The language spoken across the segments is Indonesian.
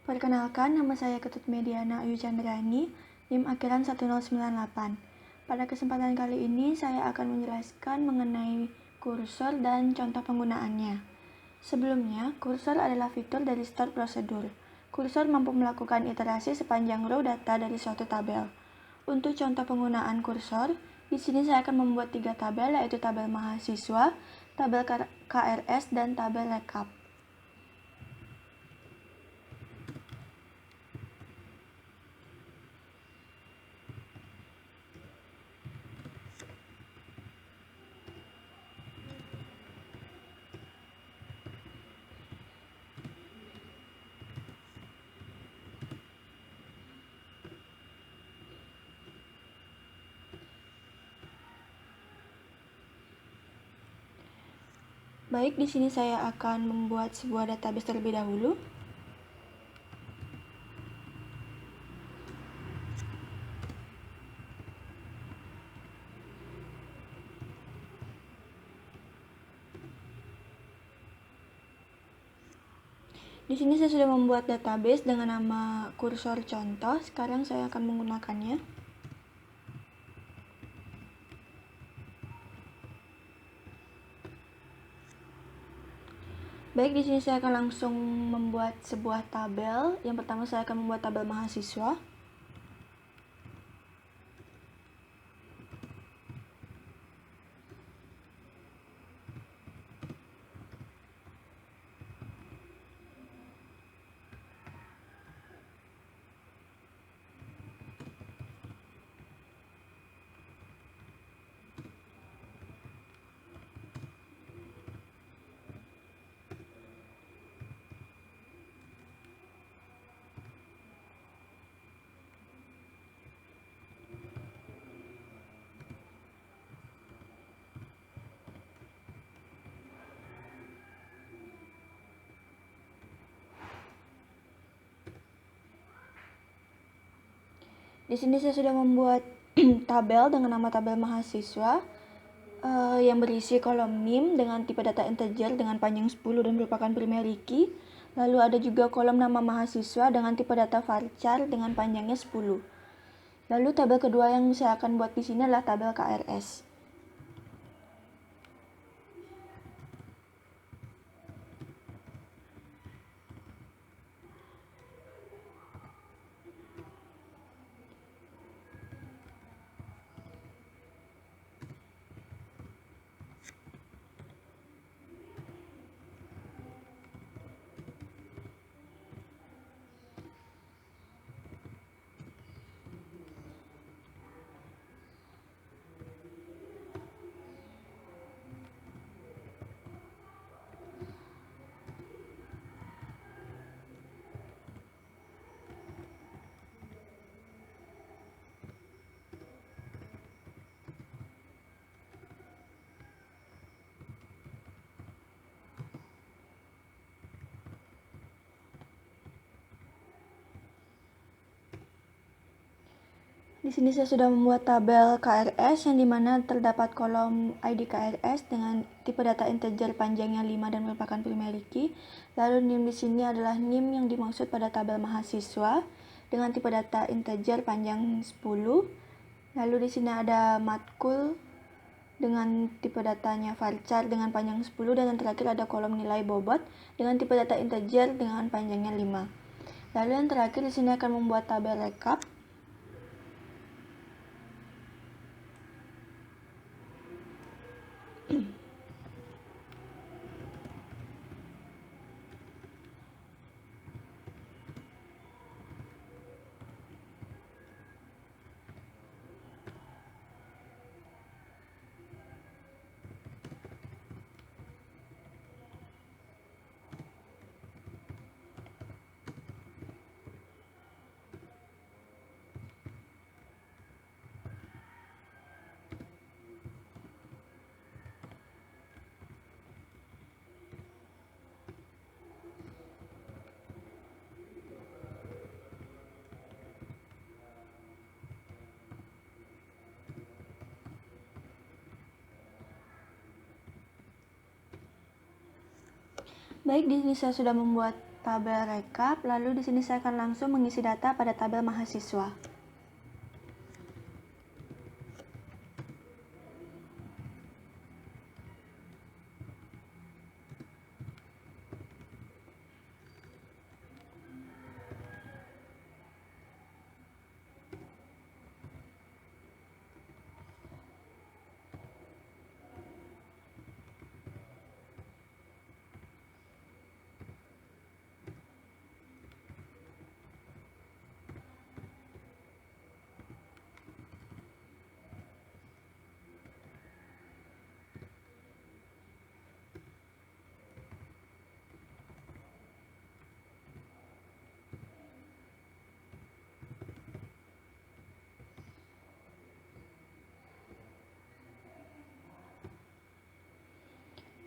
Perkenalkan, nama saya Ketut Mediana Ayu Chandrani, NIM akhiran 1098. Pada kesempatan kali ini, saya akan menjelaskan mengenai kursor dan contoh penggunaannya. Sebelumnya, kursor adalah fitur dari store prosedur. Kursor mampu melakukan iterasi sepanjang row data dari suatu tabel. Untuk contoh penggunaan kursor, di sini saya akan membuat 3 tabel, yaitu tabel mahasiswa, tabel KRS, dan tabel rekap. Baik, di sini saya akan membuat sebuah database terlebih dahulu. Di sini saya sudah membuat database dengan nama kursor contoh. Sekarang saya akan menggunakannya. Baik, di sini saya akan langsung membuat sebuah tabel. Yang pertama saya akan membuat tabel mahasiswa. Di sini saya sudah membuat tabel dengan nama tabel mahasiswa yang berisi kolom NIM dengan tipe data integer dengan panjang 10 dan merupakan primary key. Lalu ada juga kolom nama mahasiswa dengan tipe data varchar dengan panjangnya 10. Lalu tabel kedua yang saya akan buat di sini adalah tabel KRS. Di sini saya sudah membuat tabel KRS yang dimana terdapat kolom ID KRS dengan tipe data integer panjangnya 5 dan merupakan primary key. Lalu NIM di sini adalah NIM yang dimaksud pada tabel mahasiswa dengan tipe data integer panjang 10. Lalu di sini ada matkul dengan tipe datanya varchar dengan panjang 10 dan yang terakhir ada kolom nilai bobot dengan tipe data integer dengan panjangnya 5. Lalu yang terakhir di sini akan membuat tabel rekap. Baik, di sini saya sudah membuat tabel rekap, lalu di sini saya akan langsung mengisi data pada tabel mahasiswa.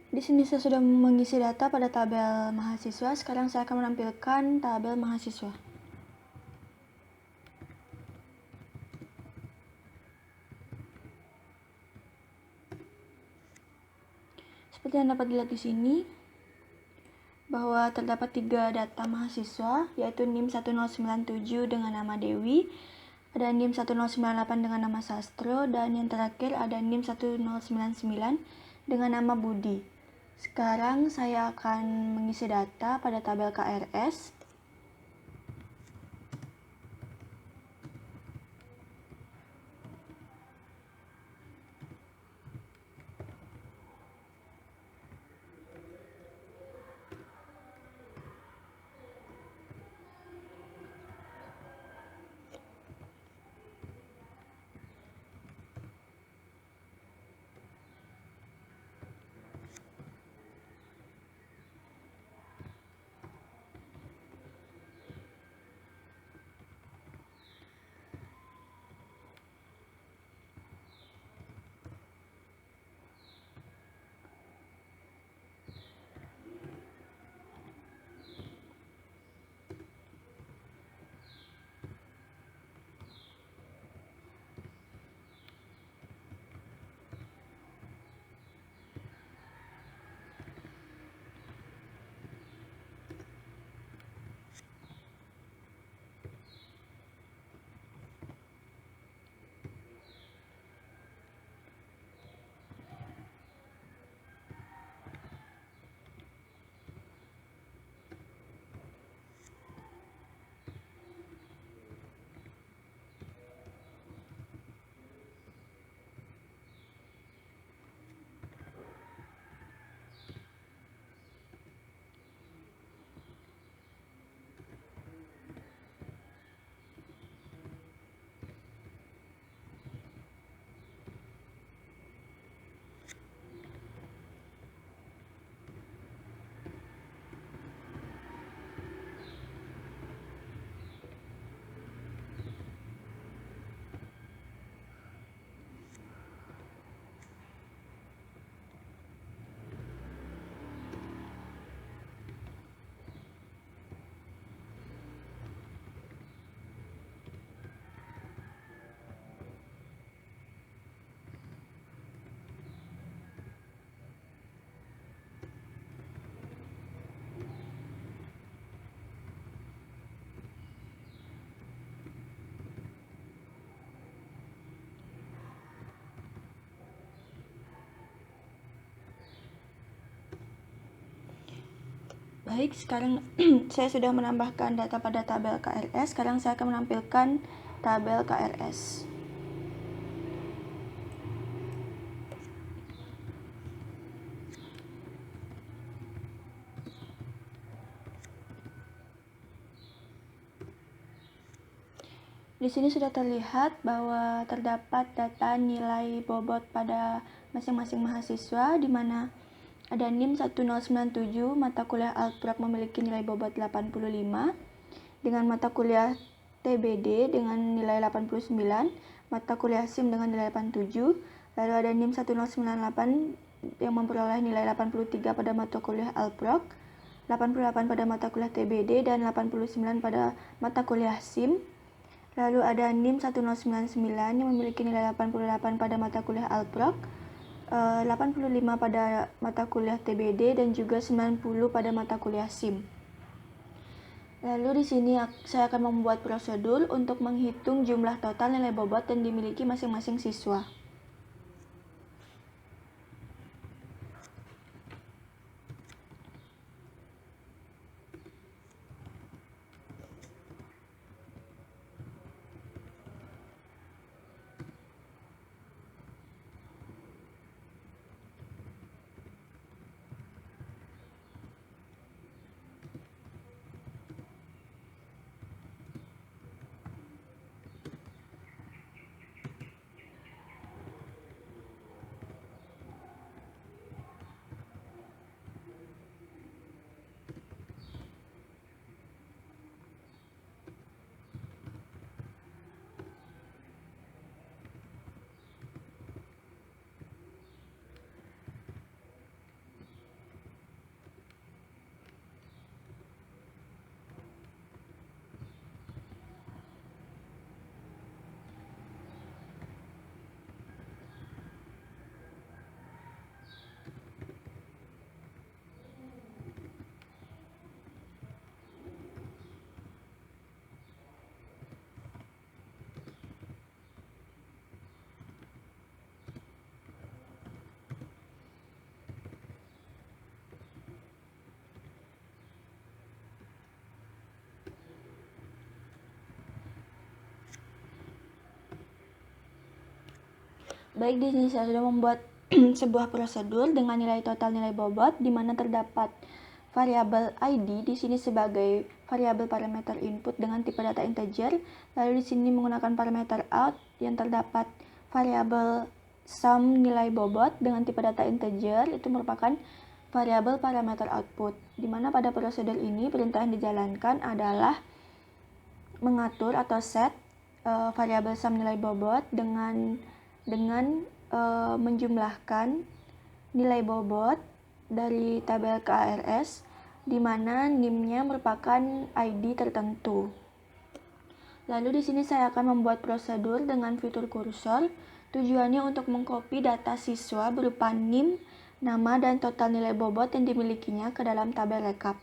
Di sini saya sudah mengisi data pada tabel mahasiswa. Sekarang saya akan menampilkan tabel mahasiswa. Seperti yang dapat dilihat di sini, bahwa terdapat 3 data mahasiswa, yaitu NIM 1097 dengan nama Dewi, ada NIM 1098 dengan nama Sastro, dan yang terakhir ada NIM 1099 dengan nama Budi. Sekarang saya akan mengisi data pada tabel KRS. Baik, sekarang saya sudah menambahkan data pada tabel KRS. Sekarang saya akan menampilkan tabel KRS. Di sini sudah terlihat bahwa terdapat data nilai bobot pada masing-masing mahasiswa, di mana ada NIM 1097, mata kuliah Alprok memiliki nilai bobot 85, dengan mata kuliah TBD dengan nilai 89, mata kuliah SIM dengan nilai 87, lalu ada NIM 1098 yang memperoleh nilai 83 pada mata kuliah Alprok, 88 pada mata kuliah TBD, dan 89 pada mata kuliah SIM. Lalu ada NIM 1099 yang memiliki nilai 88 pada mata kuliah Alprok, 85 pada mata kuliah TBD, dan juga 90 pada mata kuliah SIM. Lalu di sini saya akan membuat prosedur untuk menghitung jumlah total nilai bobot yang dimiliki masing-masing siswa. Baik, di sini saya sudah membuat sebuah prosedur dengan nilai total nilai bobot di mana terdapat variabel ID di sini sebagai variabel parameter input dengan tipe data integer. Lalu di sini menggunakan parameter out yang terdapat variabel sum nilai bobot dengan tipe data integer, itu merupakan variabel parameter output. Di mana pada prosedur ini perintah yang dijalankan adalah mengatur atau set variabel sum nilai bobot dengan menjumlahkan nilai bobot dari tabel KRS di mana NIM-nya merupakan ID tertentu. Lalu di sini saya akan membuat prosedur dengan fitur kursor. Tujuannya untuk mengcopy data siswa berupa NIM, nama, dan total nilai bobot yang dimilikinya ke dalam tabel rekap.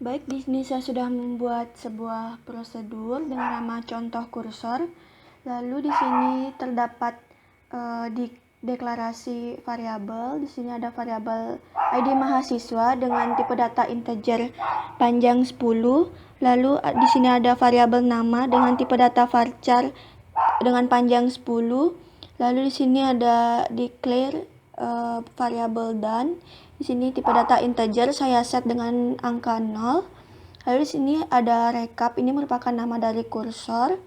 Baik, di sini saya sudah membuat sebuah prosedur dengan nama contoh kursor. Lalu di sini terdapat di deklarasi variabel. Di sini ada variabel ID mahasiswa dengan tipe data integer panjang 10. Lalu di sini ada variabel nama dengan tipe data varchar dengan panjang 10. Lalu di sini ada declare variabel done. Di sini tipe data integer saya set dengan angka 0. Lalu di sini ada recap, ini merupakan nama dari kursor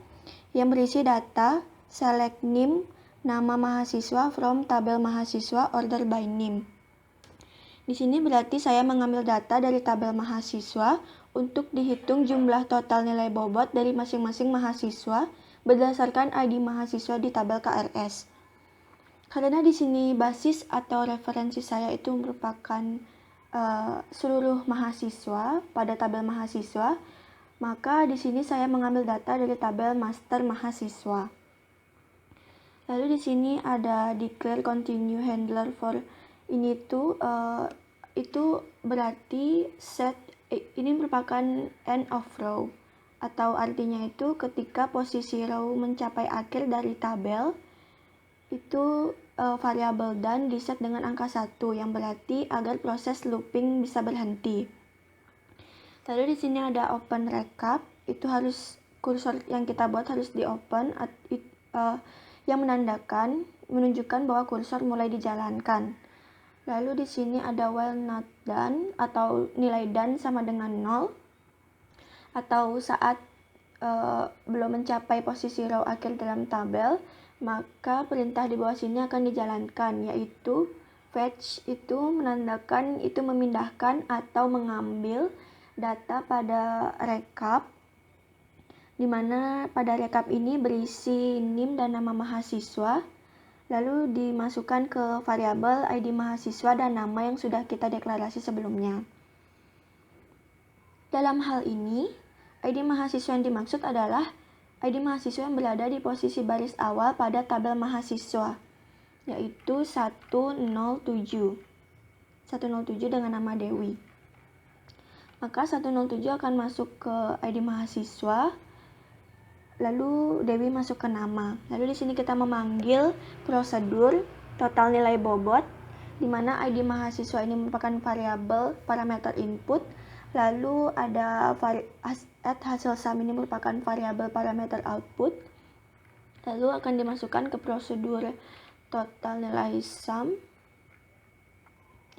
yang berisi data select name, nama mahasiswa from tabel mahasiswa order by name. Di sini berarti saya mengambil data dari tabel mahasiswa untuk dihitung jumlah total nilai bobot dari masing-masing mahasiswa berdasarkan ID mahasiswa di tabel KRS. Karena di sini basis atau referensi saya itu merupakan seluruh mahasiswa pada tabel mahasiswa, maka di sini saya mengambil data dari tabel master mahasiswa. Lalu di sini ada declare continue handler for ini tuh itu berarti set ini merupakan end of row, atau artinya itu ketika posisi row mencapai akhir dari tabel itu variabel done diset dengan angka 1 yang berarti agar proses looping bisa berhenti. Lalu di sini ada open recap, itu harus kursor yang kita buat harus di open yang menunjukkan bahwa kursor mulai dijalankan. Lalu di sini ada while not done atau nilai done sama dengan 0, atau saat belum mencapai posisi row akhir dalam tabel, maka perintah di bawah sini akan dijalankan, yaitu fetch itu menandakan itu memindahkan atau mengambil data pada recap, di mana pada recap ini berisi NIM dan nama mahasiswa, lalu dimasukkan ke variabel ID mahasiswa dan nama yang sudah kita deklarasi sebelumnya. Dalam hal ini, ID mahasiswa yang dimaksud adalah ID mahasiswa yang berada di posisi baris awal pada tabel mahasiswa, yaitu 107 dengan nama Dewi. Maka 107 akan masuk ke ID mahasiswa, lalu Dewi masuk ke nama. Lalu di sini kita memanggil prosedur total nilai bobot, di mana ID mahasiswa ini merupakan variabel parameter input. Lalu ada add hasil sum, ini merupakan variabel parameter output. Lalu akan dimasukkan ke prosedur total nilai sum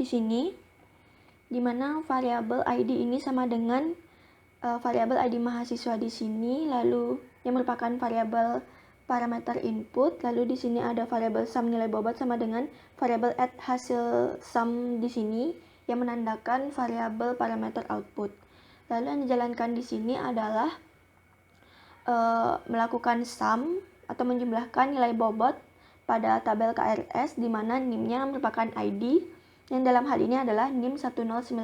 di sini, di mana variabel ID ini sama dengan variabel ID mahasiswa di sini, lalu yang merupakan variabel parameter input. Lalu di sini ada variabel sum nilai bobot sama dengan variabel add hasil sum di sini yang menandakan variabel parameter output. Lalu yang dijalankan di sini adalah melakukan sum atau menjumlahkan nilai bobot pada tabel KRS, di mana NIM-nya merupakan ID yang dalam hal ini adalah NIM 1097.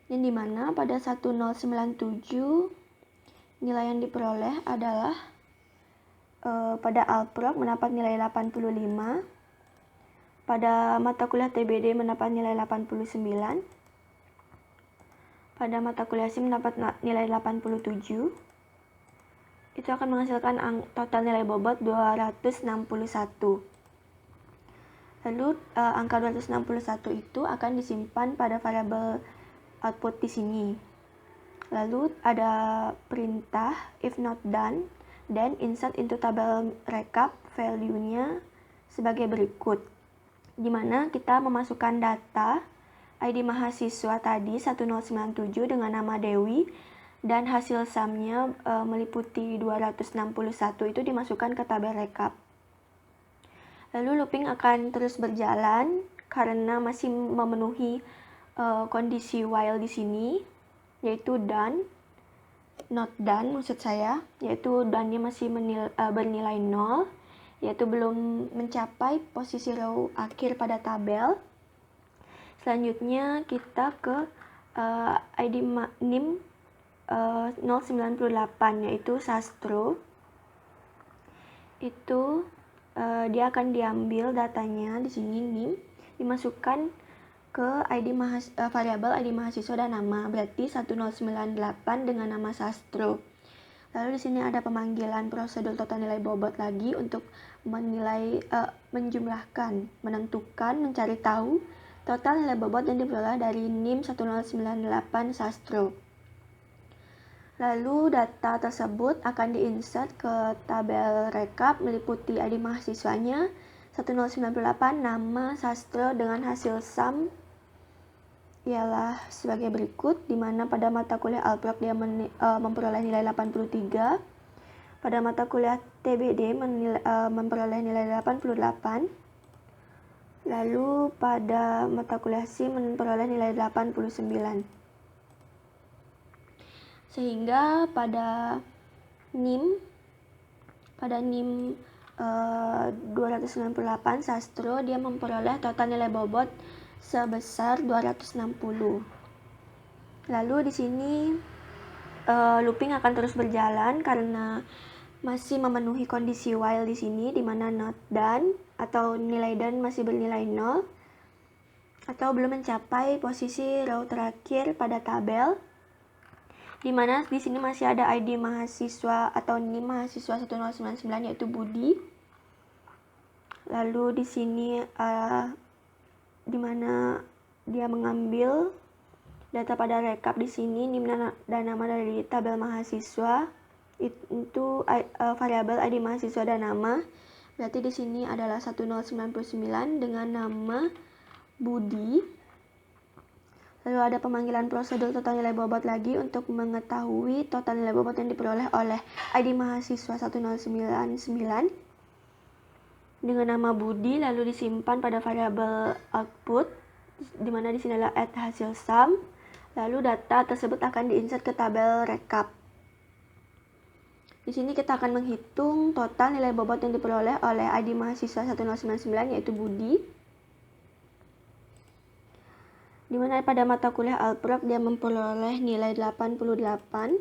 Yang dimana pada 1097 nilai yang diperoleh adalah pada Alprog mendapat nilai 85, pada mata kuliah TBD mendapat nilai 89, pada mata kuliah SIM mendapat nilai 87. Itu akan menghasilkan total nilai bobot 261. Lalu angka 261 itu akan disimpan pada variabel output di sini. Lalu ada perintah if not done, then insert into tabel recap value-nya sebagai berikut, di mana kita memasukkan data ID mahasiswa tadi 1097 dengan nama Dewi, dan hasil sumnya meliputi 261 itu dimasukkan ke tabel recap. Lalu looping akan terus berjalan karena masih memenuhi kondisi while di sini, yaitu done, not done maksud saya, yaitu done-nya masih bernilai 0, yaitu belum mencapai posisi row akhir pada tabel. Selanjutnya kita ke ID NIM 098, yaitu Sastro. Itu dia akan diambil datanya di sini NIM, dimasukkan ke variabel ID mahasiswa dan nama, berarti 1098 dengan nama Sastro. Lalu di sini ada pemanggilan prosedur total nilai bobot lagi untuk menjumlahkan, menentukan, mencari tahu total nilai bobot yang diperoleh dari NIM 1098 Sastro. Lalu data tersebut akan diinsert ke tabel rekap meliputi ID mahasiswanya 1098, nama, Sastro dengan hasil sum ialah sebagai berikut, di mana pada mata kuliah Alprok dia memperoleh nilai 83, pada mata kuliah TBD memperoleh nilai 88, lalu pada mata kuliah SIM memperoleh nilai 89. Sehingga pada NIM 298 Sastro dia memperoleh total nilai bobot sebesar 260. Lalu di sini looping akan terus berjalan karena masih memenuhi kondisi while di sini, di mana not done atau nilai done masih bernilai 0 atau belum mencapai posisi row terakhir pada tabel, di mana di sini masih ada ID mahasiswa atau NIM mahasiswa 1099 yaitu Budi. Lalu di sini di mana dia mengambil data pada rekap di sini NIM dan nama dari tabel mahasiswa itu variabel ID mahasiswa dan nama. Berarti di sini adalah 1099 dengan nama Budi. Lalu ada pemanggilan prosedur total nilai bobot lagi untuk mengetahui total nilai bobot yang diperoleh oleh ID mahasiswa 1099 dengan nama Budi, lalu disimpan pada variabel output, di mana di sini adalah add hasil sum. Lalu data tersebut akan diinsert ke tabel rekap. Di sini kita akan menghitung total nilai bobot yang diperoleh oleh ID mahasiswa 1099 yaitu Budi, di mana pada mata kuliah Alprok dia memperoleh nilai 88,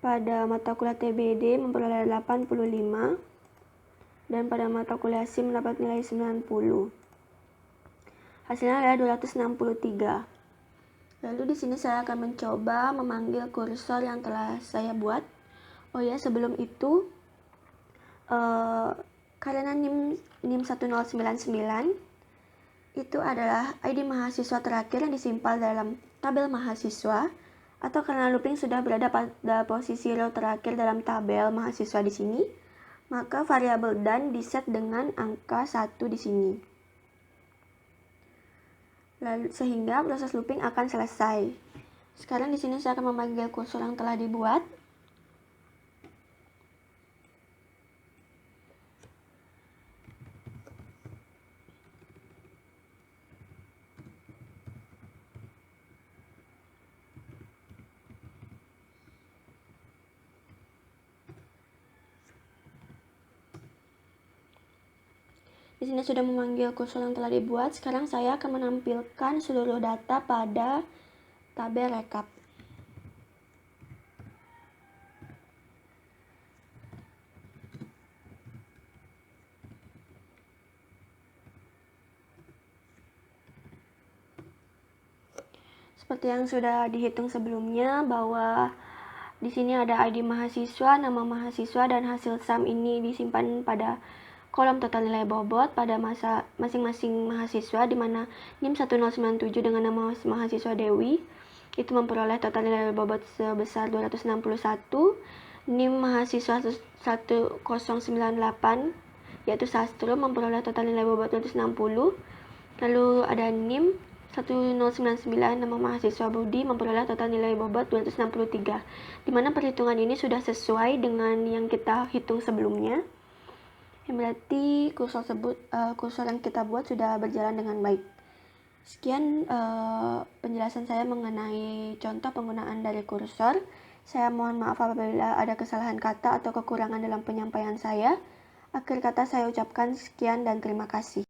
pada mata kuliah TBD memperoleh 85, dan pada mata kuliah SIM mendapat nilai 90. Hasilnya adalah 263. Lalu di sini saya akan mencoba memanggil kursor yang telah saya buat. Oh ya, sebelum itu karena NIM 1099 itu adalah ID mahasiswa terakhir yang disimpan dalam tabel mahasiswa, atau karena looping sudah berada pada posisi row terakhir dalam tabel mahasiswa di sini, maka variabel done diset dengan angka 1 di sini. Lalu sehingga proses looping akan selesai. Sekarang di sini saya akan memanggil kursor yang telah dibuat. Di sini sudah memanggil kursor yang telah dibuat. Sekarang saya akan menampilkan seluruh data pada tabel rekap. Seperti yang sudah dihitung sebelumnya, bahwa di sini ada ID mahasiswa, nama mahasiswa, dan hasil sum ini disimpan pada kolom total nilai bobot pada masing-masing mahasiswa, di mana NIM 1097 dengan nama mahasiswa Dewi itu memperoleh total nilai bobot sebesar 261, NIM mahasiswa 1098 yaitu Sastro memperoleh total nilai bobot 260, lalu ada NIM 1099 nama mahasiswa Budi memperoleh total nilai bobot 263, di mana perhitungan ini sudah sesuai dengan yang kita hitung sebelumnya. Yang berarti kursor yang kita buat sudah berjalan dengan baik. Sekian penjelasan saya mengenai contoh penggunaan dari kursor. Saya mohon maaf apabila ada kesalahan kata atau kekurangan dalam penyampaian saya. Akhir kata saya ucapkan sekian dan terima kasih.